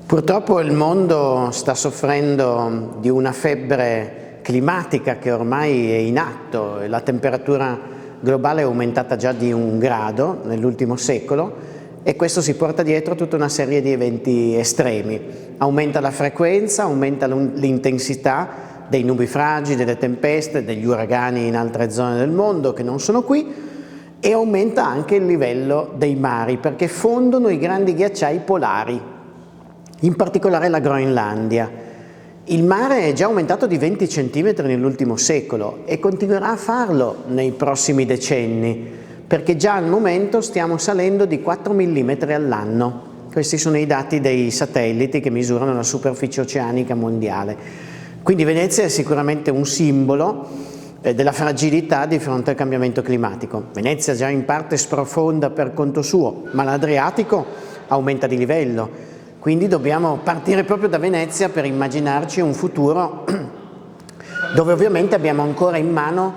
Purtroppo il mondo sta soffrendo di una febbre climatica che ormai è in atto. La temperatura globale è aumentata già di 1 grado nell'ultimo secolo e questo si porta dietro tutta una serie di eventi estremi. Aumenta la frequenza, aumenta l'intensità dei nubifragi, delle tempeste, degli uragani in altre zone del mondo che non sono qui, e aumenta anche il livello dei mari perché fondono i grandi ghiacciai polari, in particolare la Groenlandia. Il mare è già aumentato di 20 cm nell'ultimo secolo e continuerà a farlo nei prossimi decenni, perché già al momento stiamo salendo di 4 mm all'anno. Questi sono i dati dei satelliti che misurano la superficie oceanica mondiale. Quindi Venezia è sicuramente un simbolo della fragilità di fronte al cambiamento climatico. Venezia già in parte sprofonda per conto suo, ma l'Adriatico aumenta di livello. Quindi dobbiamo partire proprio da Venezia per immaginarci un futuro dove ovviamente abbiamo ancora in mano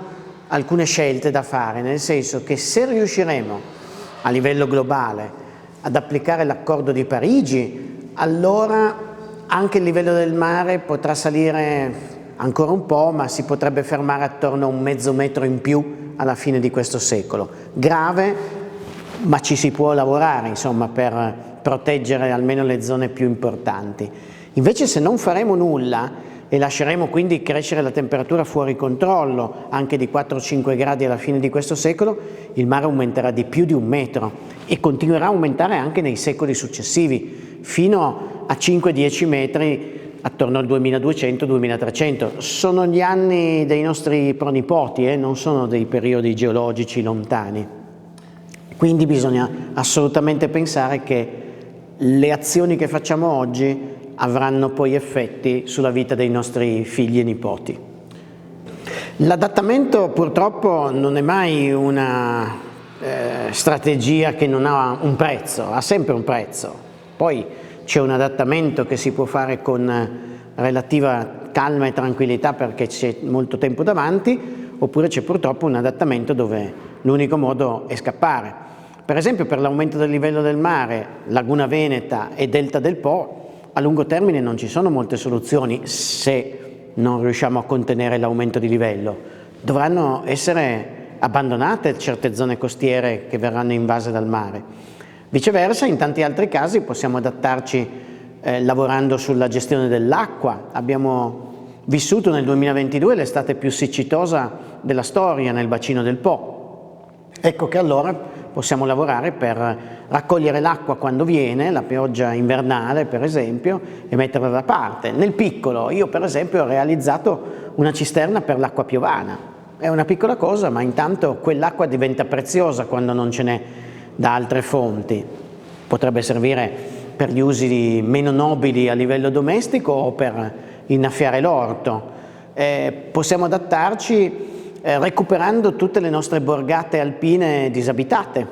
alcune scelte da fare, nel senso che se riusciremo a livello globale ad applicare l'accordo di Parigi, allora anche il livello del mare potrà salire ancora un po', ma si potrebbe fermare attorno a 1,5 metri in più alla fine di questo secolo. Grave, ma ci si può lavorare, insomma, per proteggere almeno le zone più importanti. Invece, se non faremo nulla e lasceremo quindi crescere la temperatura fuori controllo anche di 4-5 gradi alla fine di questo secolo, il mare aumenterà di più di 1 metro e continuerà a aumentare anche nei secoli successivi, fino a 5-10 metri attorno al 2200-2300. Sono gli anni dei nostri pronipoti, non sono dei periodi geologici lontani. Quindi bisogna assolutamente pensare che le azioni che facciamo oggi avranno poi effetti sulla vita dei nostri figli e nipoti. L'adattamento purtroppo non è mai una strategia che non ha un prezzo, ha sempre un prezzo. Poi c'è un adattamento che si può fare con relativa calma e tranquillità perché c'è molto tempo davanti, oppure c'è purtroppo un adattamento dove l'unico modo è scappare. Per esempio, per l'aumento del livello del mare, Laguna Veneta e Delta del Po, a lungo termine non ci sono molte soluzioni se non riusciamo a contenere l'aumento di livello. Dovranno essere abbandonate certe zone costiere che verranno invase dal mare. Viceversa, in tanti altri casi possiamo adattarci lavorando sulla gestione dell'acqua. Abbiamo vissuto nel 2022 l'estate più siccitosa della storia nel bacino del Po. Ecco che allora possiamo lavorare per raccogliere l'acqua quando viene, la pioggia invernale per esempio, e metterla da parte. Nel piccolo, io per esempio ho realizzato una cisterna per l'acqua piovana. È una piccola cosa, ma intanto quell'acqua diventa preziosa quando non ce n'è da altre fonti. Potrebbe servire per gli usi meno nobili a livello domestico o per innaffiare l'orto. Possiamo adattarci recuperando tutte le nostre borgate alpine disabitate.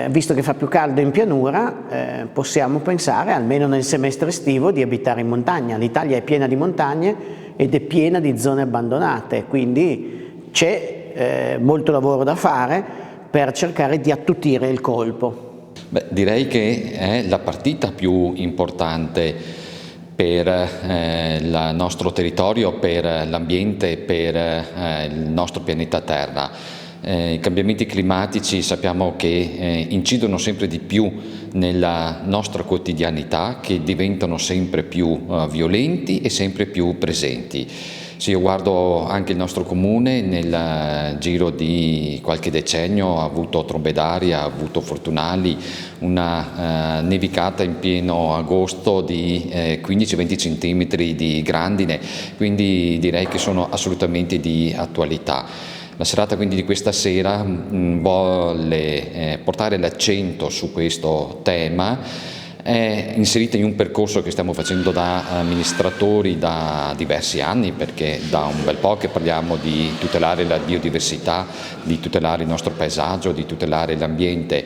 Visto che fa più caldo in pianura, possiamo pensare, almeno nel semestre estivo, di abitare in montagna. L'Italia è piena di montagne ed è piena di zone abbandonate, quindi c'è molto lavoro da fare per cercare di attutire il colpo. Beh, direi che è la partita più importante per il nostro territorio, per l'ambiente, per il nostro pianeta Terra. I cambiamenti climatici sappiamo che incidono sempre di più nella nostra quotidianità, che diventano sempre più violenti e sempre più presenti. Se io guardo anche il nostro comune, nel giro di qualche decennio ha avuto trombe d'aria, ha avuto fortunali, una nevicata in pieno agosto di 15-20 cm di grandine, quindi direi che sono assolutamente di attualità. La serata quindi di questa sera vuole portare l'accento su questo tema. È inserita in un percorso che stiamo facendo da amministratori da diversi anni, perché da un bel po' che parliamo di tutelare la biodiversità, di tutelare il nostro paesaggio, di tutelare l'ambiente.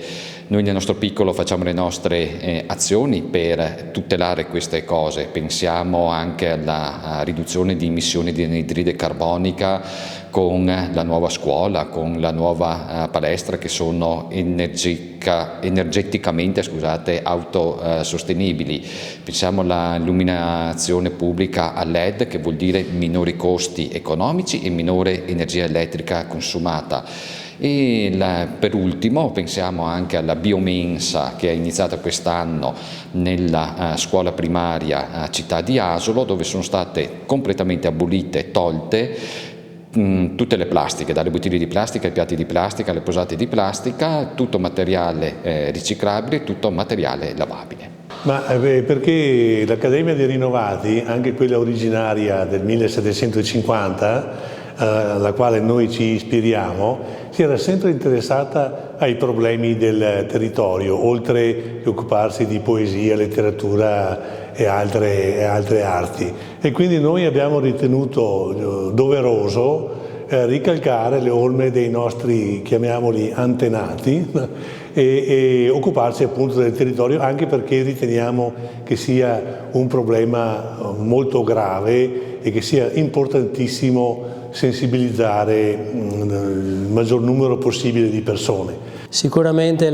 Noi nel nostro piccolo facciamo le nostre azioni per tutelare queste cose, pensiamo anche alla riduzione di emissioni di anidride carbonica con la nuova scuola, con la nuova palestra, che sono energeticamente autosostenibili. Pensiamo alla illuminazione pubblica a LED, che vuol dire minori costi economici e minore energia elettrica consumata. E per ultimo pensiamo anche alla biomensa, che è iniziata quest'anno nella scuola primaria Città di Asolo, dove sono state completamente abolite, tolte tutte le plastiche, dalle bottiglie di plastica ai piatti di plastica, alle posate di plastica, tutto materiale riciclabile, tutto materiale lavabile. Ma perché l'Accademia dei Rinnovati, anche quella originaria del 1750, alla quale noi ci ispiriamo, si era sempre interessata ai problemi del territorio, oltre che occuparsi di poesia, letteratura e altre arti. E quindi noi abbiamo ritenuto doveroso ricalcare le orme dei nostri, chiamiamoli, antenati e occuparsi appunto del territorio, anche perché riteniamo che sia un problema molto grave e che sia importantissimo sensibilizzare il maggior numero possibile di persone. Sicuramente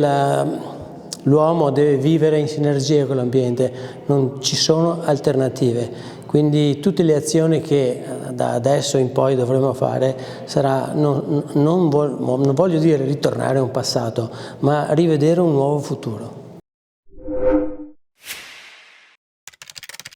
l'uomo deve vivere in sinergia con l'ambiente, non ci sono alternative, quindi tutte le azioni che da adesso in poi dovremo fare sarà, non voglio dire ritornare a un passato, ma rivedere un nuovo futuro.